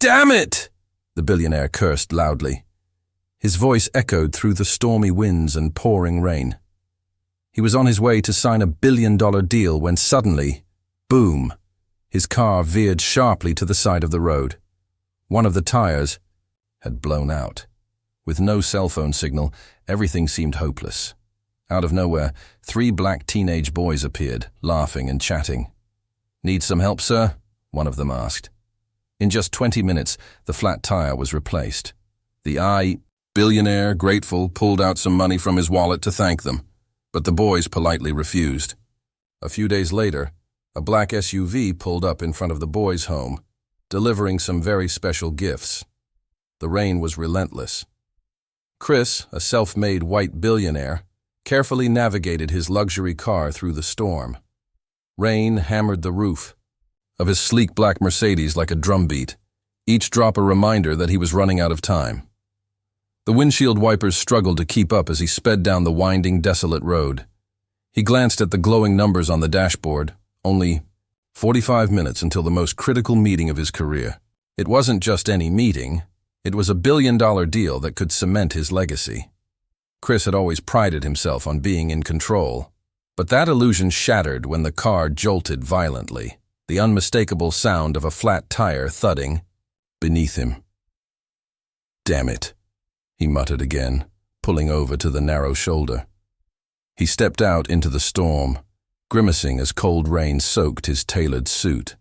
Damn it! The billionaire cursed loudly. His voice echoed through the stormy winds and pouring rain. He was on his way to sign $1 billion deal when suddenly, boom, his car veered sharply to the side of the road. One of the tires had blown out. With no cell phone signal, everything seemed hopeless. Out of nowhere, 3 black teenage boys appeared, laughing and chatting. "Need some help, sir?" one of them asked. In just 20 minutes, the flat tire was replaced. The billionaire, grateful, pulled out some money from his wallet to thank them, but the boys politely refused. A few days later, a black SUV pulled up in front of the boys' home, delivering some very special gifts. The rain was relentless. Chris, a self-made white billionaire, carefully navigated his luxury car through the storm. Rain hammered the roof of his sleek black Mercedes like a drumbeat, each drop a reminder that he was running out of time. The windshield wipers struggled to keep up as he sped down the winding, desolate road. He glanced at the glowing numbers on the dashboard. Only 45 minutes until the most critical meeting of his career. It wasn't just any meeting. It was $1 billion deal that could cement his legacy. Chris had always prided himself on being in control, but that illusion shattered when the car jolted violently, the unmistakable sound of a flat tire thudding beneath him. "Damn it," he muttered again, pulling over to the narrow shoulder. He stepped out into the storm, grimacing as cold rain soaked his tailored suit.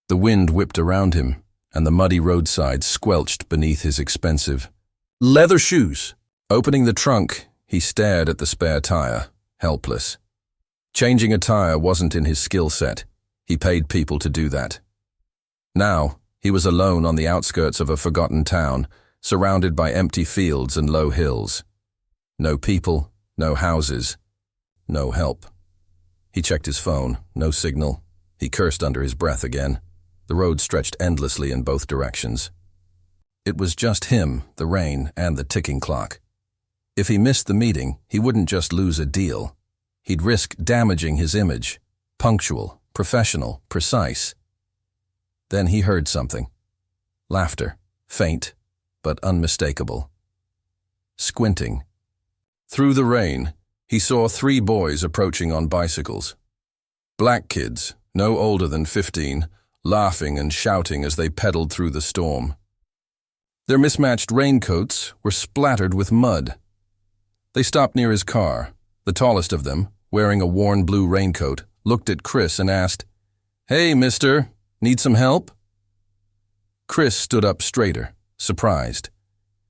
The wind whipped around him, and the muddy roadside squelched beneath his expensive leather shoes. Opening the trunk, he stared at the spare tire, helpless. Changing a tire wasn't in his skill set. He paid people to do that. Now, he was alone on the outskirts of a forgotten town, surrounded by empty fields and low hills. No people, no houses, no help. He checked his phone, no signal. He cursed under his breath again. The road stretched endlessly in both directions. It was just him, the rain, and the ticking clock. If he missed the meeting, he wouldn't just lose a deal. He'd risk damaging his image. Punctual, professional, precise. Then he heard something. Laughter, faint, but unmistakable. Squinting. Through the rain, he saw 3 boys approaching on bicycles. Black kids, no older than 15, laughing and shouting as they pedaled through the storm. Their mismatched raincoats were splattered with mud. They stopped near his car. The tallest of them, wearing a worn blue raincoat, looked at Chris and asked, "Hey, mister, need some help?" Chris stood up straighter, surprised.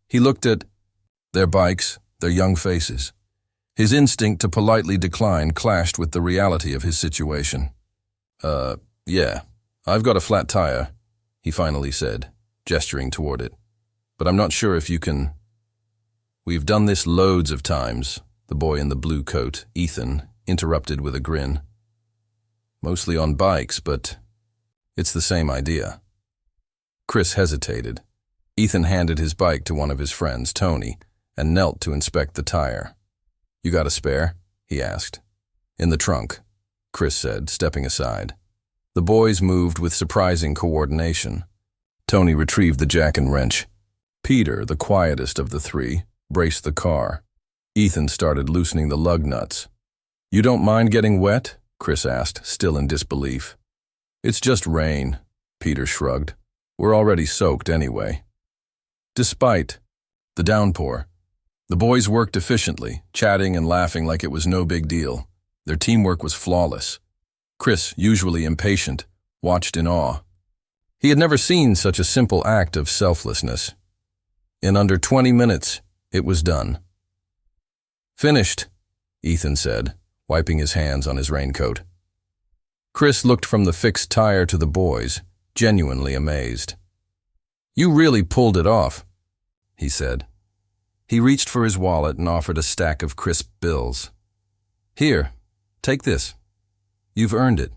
He looked at their bikes, their young faces. His instinct to politely decline clashed with the reality of his situation. Yeah, I've got a flat tire," he finally said, gesturing toward it. "But I'm not sure if you can—" "We've done this loads of times," the boy in the blue coat, Ethan, interrupted with a grin. "Mostly on bikes, but it's the same idea." Chris hesitated. Ethan handed his bike to one of his friends, Tony, and knelt to inspect the tire. "You got a spare?" he asked. "In the trunk," Chris said, stepping aside. The boys moved with surprising coordination. Tony retrieved the jack and wrench. Peter, the quietest of the 3, braced the car. Ethan started loosening the lug nuts. "You don't mind getting wet?" Chris asked, still in disbelief. "It's just rain," Peter shrugged. "We're already soaked anyway." Despite the downpour, the boys worked efficiently, chatting and laughing like it was no big deal. Their teamwork was flawless. Chris, usually impatient, watched in awe. He had never seen such a simple act of selflessness. In under 20 minutes, it was done. "Finished," Ethan said, wiping his hands on his raincoat. Chris looked from the fixed tire to the boys, genuinely amazed. "You really pulled it off," he said. He reached for his wallet and offered a stack of crisp bills. "Here, take this. You've earned it."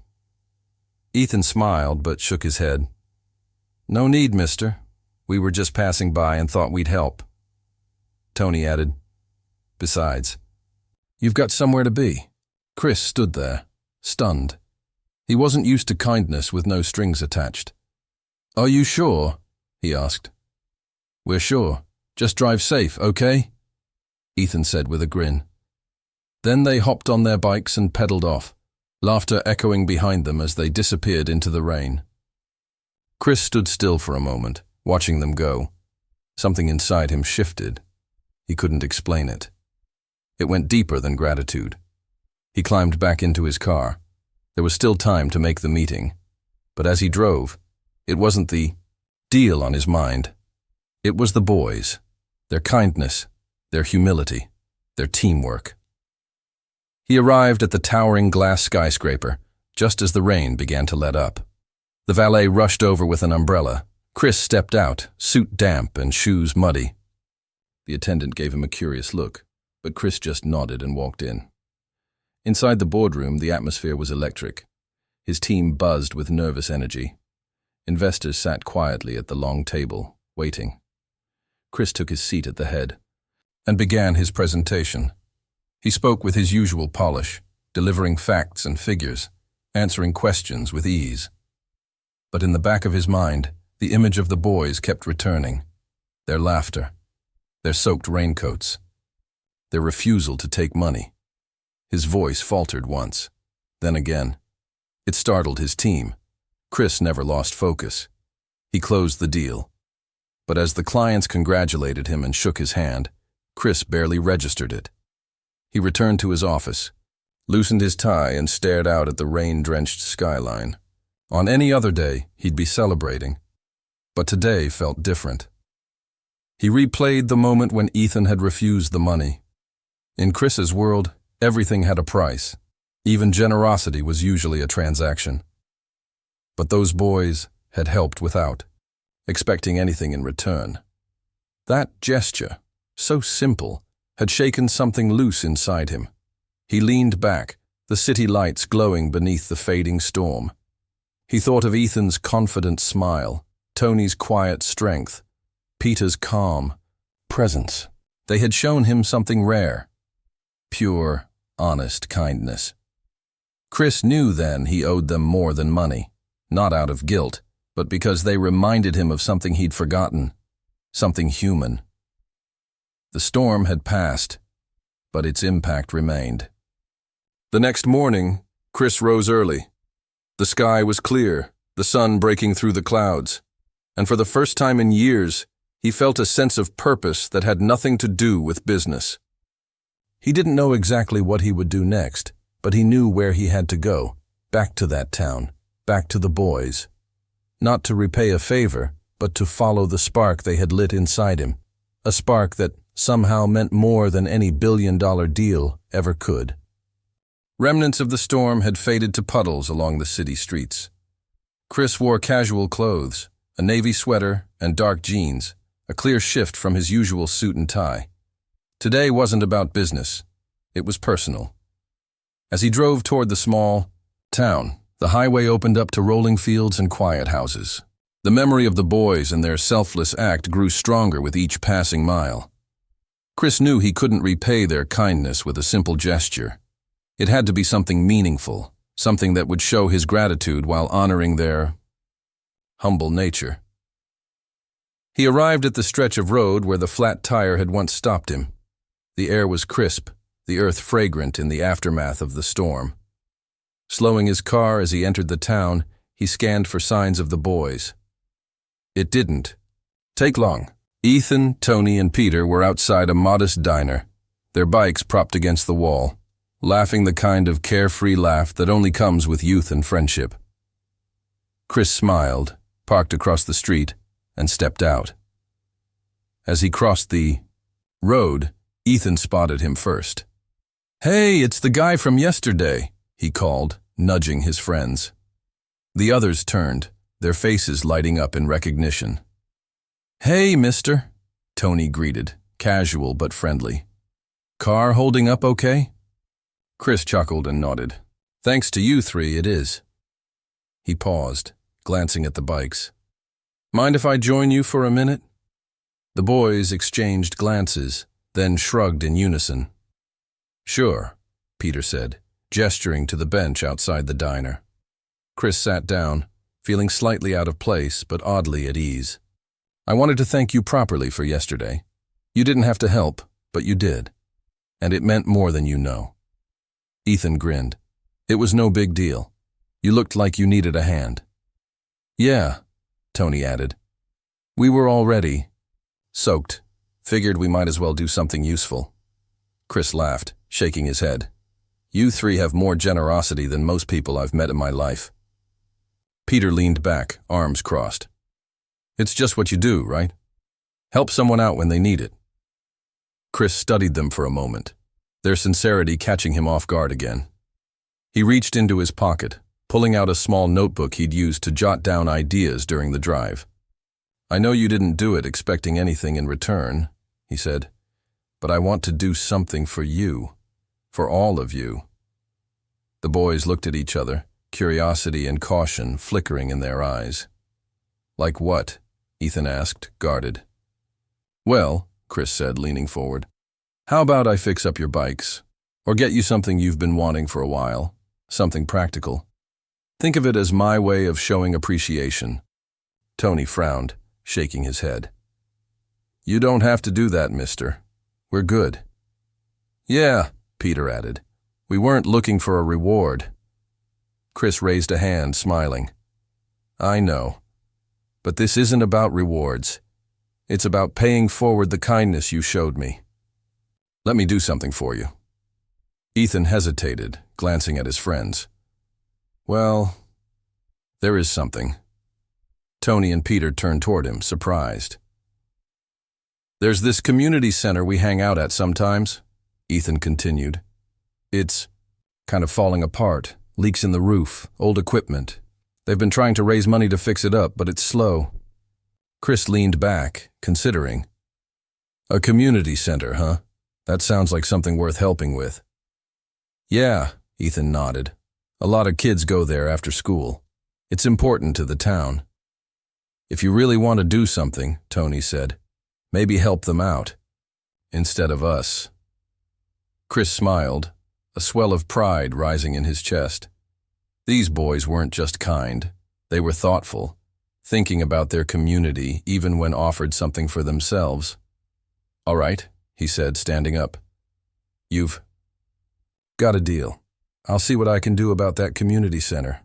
Ethan smiled but shook his head. "No need, mister. We were just passing by and thought we'd help." Tony added, "Besides, you've got somewhere to be." Chris stood there, stunned. He wasn't used to kindness with no strings attached. "Are you sure?" he asked. "We're sure. Just drive safe, okay?" Ethan said with a grin. Then they hopped on their bikes and pedaled off, laughter echoing behind them as they disappeared into the rain. Chris stood still for a moment, watching them go. Something inside him shifted. He couldn't explain it. It went deeper than gratitude. He climbed back into his car. There was still time to make the meeting. But as he drove, it wasn't the deal on his mind. It was the boys, their kindness, their humility, their teamwork. He arrived at the towering glass skyscraper just as the rain began to let up. The valet rushed over with an umbrella. Chris stepped out, suit damp and shoes muddy. The attendant gave him a curious look, but Chris just nodded and walked in. Inside the boardroom, the atmosphere was electric. His team buzzed with nervous energy. Investors sat quietly at the long table, waiting. Chris took his seat at the head and began his presentation. He spoke with his usual polish, delivering facts and figures, answering questions with ease. But in the back of his mind, the image of the boys kept returning. Their laughter, their soaked raincoats, their refusal to take money. His voice faltered once, then again. It startled his team. Chris never lost focus. He closed the deal. But as the clients congratulated him and shook his hand, Chris barely registered it. He returned to his office, loosened his tie and stared out at the rain-drenched skyline. On any other day, he'd be celebrating. But today felt different. He replayed the moment when Ethan had refused the money. In Chris's world, everything had a price. Even generosity was usually a transaction. But those boys had helped without expecting anything in return. That gesture, so simple, had shaken something loose inside him. He leaned back, the city lights glowing beneath the fading storm. He thought of Ethan's confident smile, Tony's quiet strength, Peter's calm presence. They had shown him something rare. Pure, honest kindness. Chris knew then he owed them more than money, not out of guilt, but because they reminded him of something he'd forgotten, something human. The storm had passed, but its impact remained. The next morning, Chris rose early. The sky was clear, the sun breaking through the clouds, and for the first time in years, he felt a sense of purpose that had nothing to do with business. He didn't know exactly what he would do next, but he knew where he had to go, back to that town, back to the boys. Not to repay a favor, but to follow the spark they had lit inside him, a spark that somehow meant more than any billion-dollar deal ever could. Remnants of the storm had faded to puddles along the city streets. Chris wore casual clothes, a navy sweater and dark jeans, a clear shift from his usual suit and tie. Today wasn't about business. It was personal. As he drove toward the small town, the highway opened up to rolling fields and quiet houses. The memory of the boys and their selfless act grew stronger with each passing mile. Chris knew he couldn't repay their kindness with a simple gesture. It had to be something meaningful, something that would show his gratitude while honoring their humble nature. He arrived at the stretch of road where the flat tire had once stopped him. The air was crisp, the earth fragrant in the aftermath of the storm. Slowing his car as he entered the town, he scanned for signs of the boys. It didn't take long. Ethan, Tony, and Peter were outside a modest diner, their bikes propped against the wall, laughing the kind of carefree laugh that only comes with youth and friendship. Chris smiled, parked across the street, and stepped out. As he crossed the road, Ethan spotted him first. "Hey, it's the guy from yesterday," he called, nudging his friends. The others turned, their faces lighting up in recognition. "Hey, mister," Tony greeted, casual but friendly. "Car holding up okay?" Chris chuckled and nodded. "Thanks to you three, it is." He paused, glancing at the bikes. "Mind if I join you for a minute?" The boys exchanged glances, then shrugged in unison. "Sure," Peter said, gesturing to the bench outside the diner. Chris sat down, feeling slightly out of place but oddly at ease. I wanted to thank you properly for yesterday. You didn't have to help, but you did. And it meant more than you know." Ethan grinned. "It was no big deal. You looked like you needed a hand." "Yeah," Tony added. "We were already soaked. Figured we might as well do something useful." Chris laughed, shaking his head. "You three have more generosity than most people I've met in my life." Peter leaned back, arms crossed. "It's just what you do, right? Help someone out when they need it." Chris studied them for a moment, their sincerity catching him off guard again. He reached into his pocket, pulling out a small notebook he'd used to jot down ideas during the drive. "I know you didn't do it expecting anything in return," he said, "but I want to do something for you, for all of you." The boys looked at each other, curiosity and caution flickering in their eyes. "Like what?" Ethan asked, guarded. "Well," Chris said, leaning forward, "how about I fix up your bikes, or get you something you've been wanting for a while, something practical. Think of it as my way of showing appreciation." Tony frowned, shaking his head. "You don't have to do that, mister. We're good." "Yeah," Peter added. "We weren't looking for a reward." Chris raised a hand, smiling. "I know. But this isn't about rewards. It's about paying forward the kindness you showed me. Let me do something for you." Ethan hesitated, glancing at his friends. "Well, there is something." Tony and Peter turned toward him, surprised. "There's this community center we hang out at sometimes," Ethan continued. "It's kind of falling apart, leaks in the roof, old equipment. They've been trying to raise money to fix it up, but it's slow." Chris leaned back, considering. "A community center, huh? That sounds like something worth helping with." "Yeah," Ethan nodded. "A lot of kids go there after school. It's important to the town." "If you really want to do something," Tony said, "maybe help them out, instead of us." Chris smiled, a swell of pride rising in his chest. These boys weren't just kind, they were thoughtful, thinking about their community even when offered something for themselves. "All right," he said, standing up. "You've got a deal. I'll see what I can do about that community center."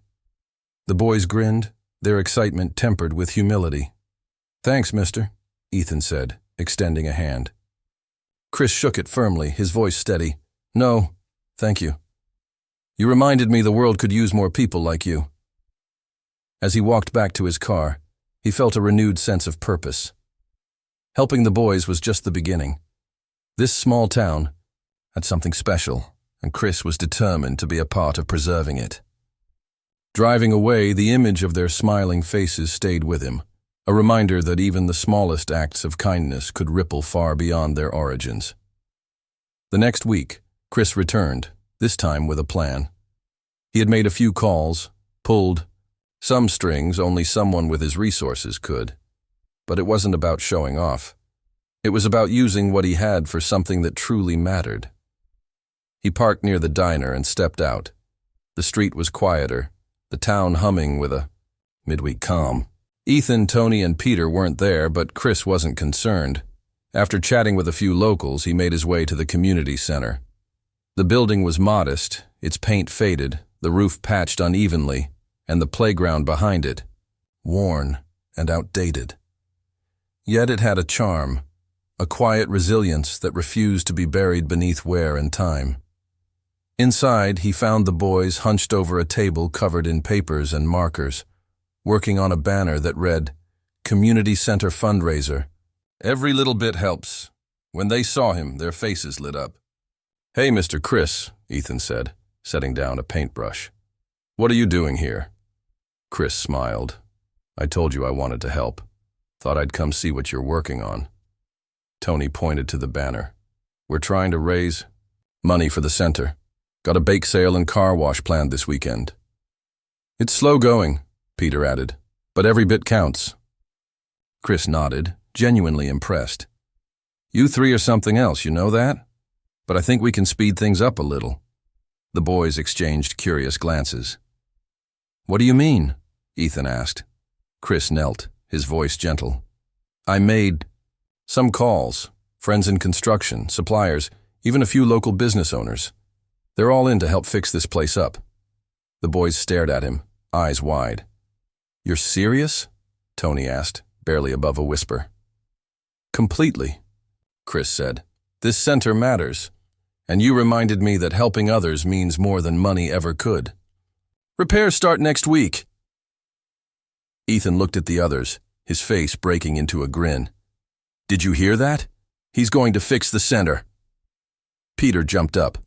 The boys grinned, their excitement tempered with humility. "Thanks, mister," Ethan said, extending a hand. Chris shook it firmly, his voice steady. "No, thank you. You reminded me the world could use more people like you." As he walked back to his car, he felt a renewed sense of purpose. Helping the boys was just the beginning. This small town had something special, and Chris was determined to be a part of preserving it. Driving away, the image of their smiling faces stayed with him, a reminder that even the smallest acts of kindness could ripple far beyond their origins. The next week, Chris returned, this time with a plan. He had made a few calls, pulled some strings only someone with his resources could. But it wasn't about showing off. It was about using what he had for something that truly mattered. He parked near the diner and stepped out. The street was quieter, the town humming with a midweek calm. Ethan, Tony, and Peter weren't there, but Chris wasn't concerned. After chatting with a few locals, he made his way to the community center. The building was modest, its paint faded, the roof patched unevenly, and the playground behind it, worn and outdated. Yet it had a charm, a quiet resilience that refused to be buried beneath wear and time. Inside, he found the boys hunched over a table covered in papers and markers, working on a banner that read, "Community Center Fundraiser." Every little bit helps. When they saw him, their faces lit up. "Hey, Mr. Chris," Ethan said, setting down a paintbrush. "What are you doing here?" Chris smiled. "I told you I wanted to help. Thought I'd come see what you're working on." Tony pointed to the banner. "We're trying to raise money for the center. Got a bake sale and car wash planned this weekend." "It's slow going," Peter added, "but every bit counts." Chris nodded, genuinely impressed. "You three are something else, you know that? But I think we can speed things up a little." The boys exchanged curious glances. "What do you mean?" Ethan asked. Chris knelt, his voice gentle. I made some calls, friends in construction, suppliers, even a few local business owners. They're all in to help fix this place up. The boys stared at him, eyes wide. You're serious? Tony asked, barely above a whisper. Completely, Chris said. This center matters, and you reminded me that helping others means more than money ever could. Repairs start next week. Ethan looked at the others, his face breaking into a grin. Did you hear that? He's going to fix the center. Peter jumped up.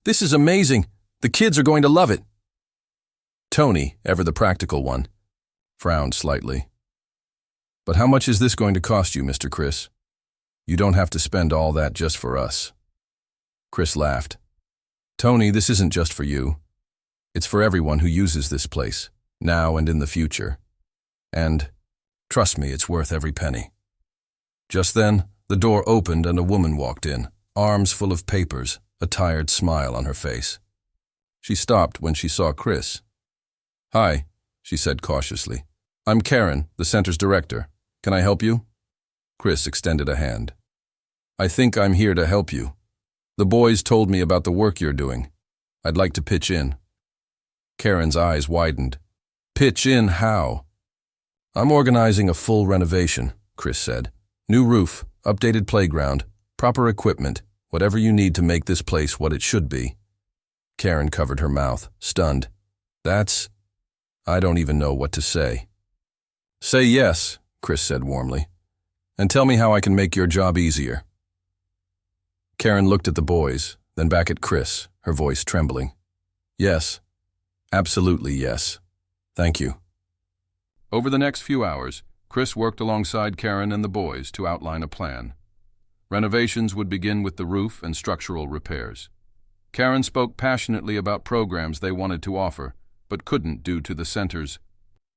This is amazing. The kids are going to love it. Tony, ever the practical one, frowned slightly. But how much is this going to cost you, Mr. Chris? You don't have to spend all that just for us. Chris laughed. Tony, this isn't just for you. It's for everyone who uses this place, now and in the future. And, trust me, it's worth every penny. Just then, the door opened and a woman walked in, arms full of papers, a tired smile on her face. She stopped when she saw Chris. Hi, she said cautiously. I'm Karen, the center's director. Can I help you? Chris extended a hand. I think I'm here to help you. The boys told me about the work you're doing. I'd like to pitch in. Karen's eyes widened. Pitch in how? I'm organizing a full renovation, Chris said. New roof, updated playground, proper equipment, whatever you need to make this place what it should be. Karen covered her mouth, stunned. I don't even know what to say. Say yes, Chris said warmly, and tell me how I can make your job easier. Karen looked at the boys, then back at Chris, her voice trembling. Yes, absolutely yes. Thank you. Over the next few hours, Chris worked alongside Karen and the boys to outline a plan. Renovations would begin with the roof and structural repairs. Karen spoke passionately about programs they wanted to offer, but couldn't due to the center's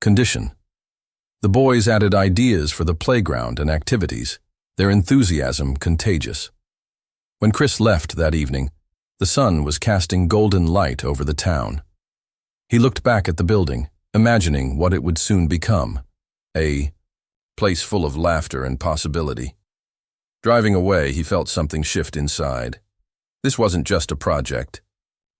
condition. The boys added ideas for the playground and activities, their enthusiasm contagious. When Chris left that evening, the sun was casting golden light over the town. He looked back at the building, imagining what it would soon become, a place full of laughter and possibility. Driving away, he felt something shift inside. This wasn't just a project.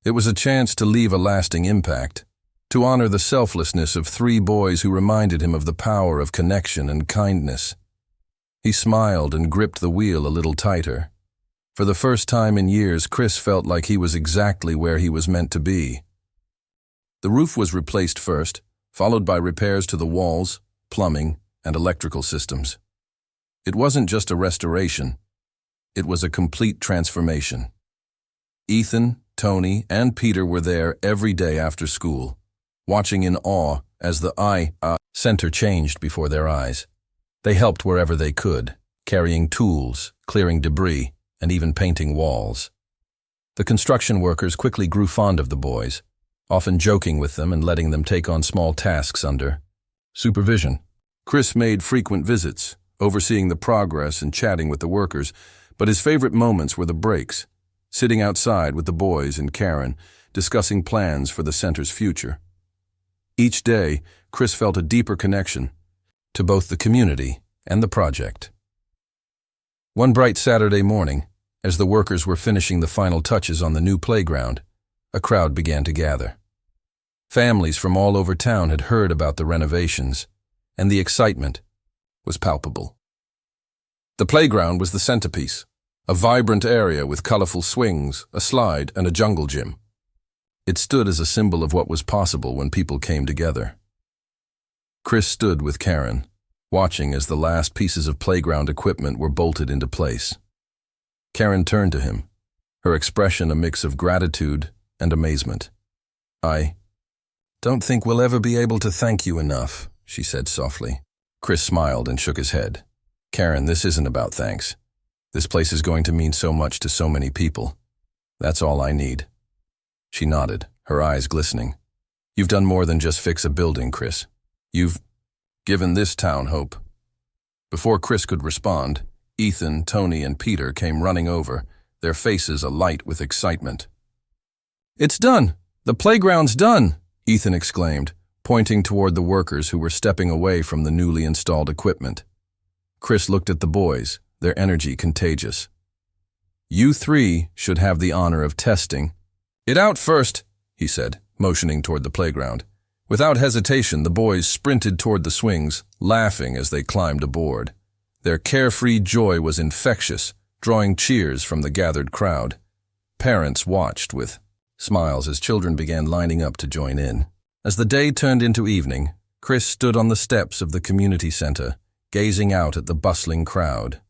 It was a chance to leave a lasting impact, to honor the selflessness of 3 boys who reminded him of the power of connection and kindness. He smiled and gripped the wheel a little tighter. For the first time in years, Chris felt like he was exactly where he was meant to be. The roof was replaced first, followed by repairs to the walls, plumbing, and electrical systems. It wasn't just a restoration. It was a complete transformation. Ethan, Tony, and Peter were there every day after school, watching in awe as the center changed before their eyes. They helped wherever they could, carrying tools, clearing debris, and even painting walls. The construction workers quickly grew fond of the boys, often joking with them and letting them take on small tasks under supervision. Chris made frequent visits, overseeing the progress and chatting with the workers, but his favorite moments were the breaks, sitting outside with the boys and Karen, discussing plans for the center's future. Each day, Chris felt a deeper connection to both the community and the project. One bright Saturday morning, as the workers were finishing the final touches on the new playground, a crowd began to gather. Families from all over town had heard about the renovations, and the excitement was palpable. The playground was the centerpiece, a vibrant area with colorful swings, a slide, and a jungle gym. It stood as a symbol of what was possible when people came together. Chris stood with Karen, watching as the last pieces of playground equipment were bolted into place. Karen turned to him, her expression a mix of gratitude and amazement. I don't think we'll ever be able to thank you enough, she said softly. Chris smiled and shook his head. Karen, this isn't about thanks. This place is going to mean so much to so many people. That's all I need. She nodded, her eyes glistening. You've done more than just fix a building, Chris. You've given this town hope. Before Chris could respond, Ethan, Tony, and Peter came running over, their faces alight with excitement. It's done! The playground's done! Ethan exclaimed, pointing toward the workers who were stepping away from the newly installed equipment. Chris looked at the boys, their energy contagious. "You three should have the honor of testing." "It out first," he said, motioning toward the playground. Without hesitation, the boys sprinted toward the swings, laughing as they climbed aboard. Their carefree joy was infectious, drawing cheers from the gathered crowd. Parents watched with smiles as children began lining up to join in. As the day turned into evening, Chris stood on the steps of the community center, gazing out at the bustling crowd.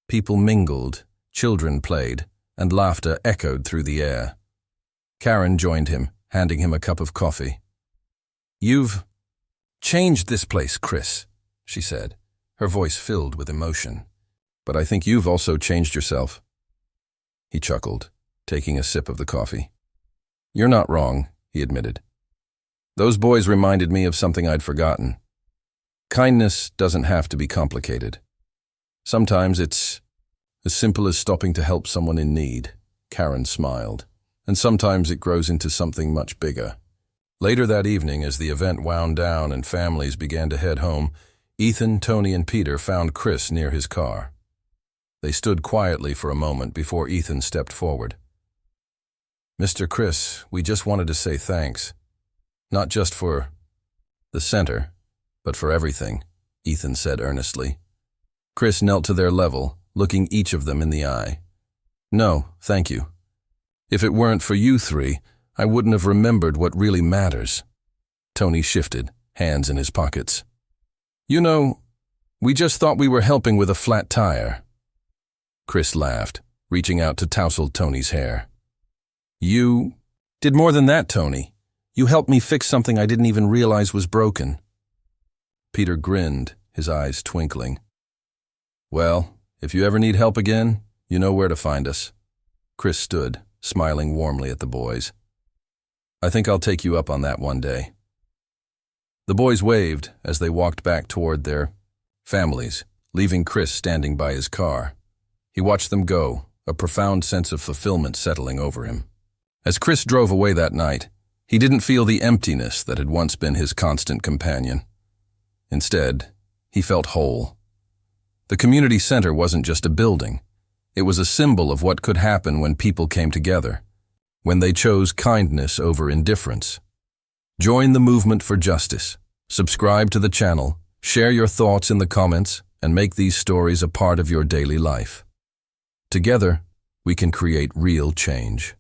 People mingled, children played, and laughter echoed through the air. Karen joined him, handing him a cup of coffee. "You've changed this place, Chris," she said, her voice filled with emotion. "But I think you've also changed yourself." He chuckled, taking a sip of the coffee. "You're not wrong," he admitted. "Those boys reminded me of something I'd forgotten. Kindness doesn't have to be complicated. Sometimes it's as simple as stopping to help someone in need." Karen smiled. "And sometimes it grows into something much bigger." Later that evening, as the event wound down and families began to head home, Ethan, Tony, and Peter found Chris near his car. They stood quietly for a moment before Ethan stepped forward. "Mr. Chris, we just wanted to say thanks. Not just for the center, but for everything," Ethan said earnestly. Chris knelt to their level, looking each of them in the eye. "No, thank you. If it weren't for you three, I wouldn't have remembered what really matters." Tony shifted, hands in his pockets. "You know, we just thought we were helping with a flat tire." Chris laughed, reaching out to tousle Tony's hair. "You did more than that, Tony. You helped me fix something I didn't even realize was broken." Peter grinned, his eyes twinkling. "Well, if you ever need help again, you know where to find us." Chris stood, smiling warmly at the boys. "I think I'll take you up on that one day." The boys waved as they walked back toward their families, leaving Chris standing by his car. He watched them go, a profound sense of fulfillment settling over him. As Chris drove away that night, he didn't feel the emptiness that had once been his constant companion. Instead, he felt whole. The community center wasn't just a building. It was a symbol of what could happen when people came together, when they chose kindness over indifference. Join the movement for justice. Subscribe to the channel, share your thoughts in the comments, and make these stories a part of your daily life. Together, we can create real change.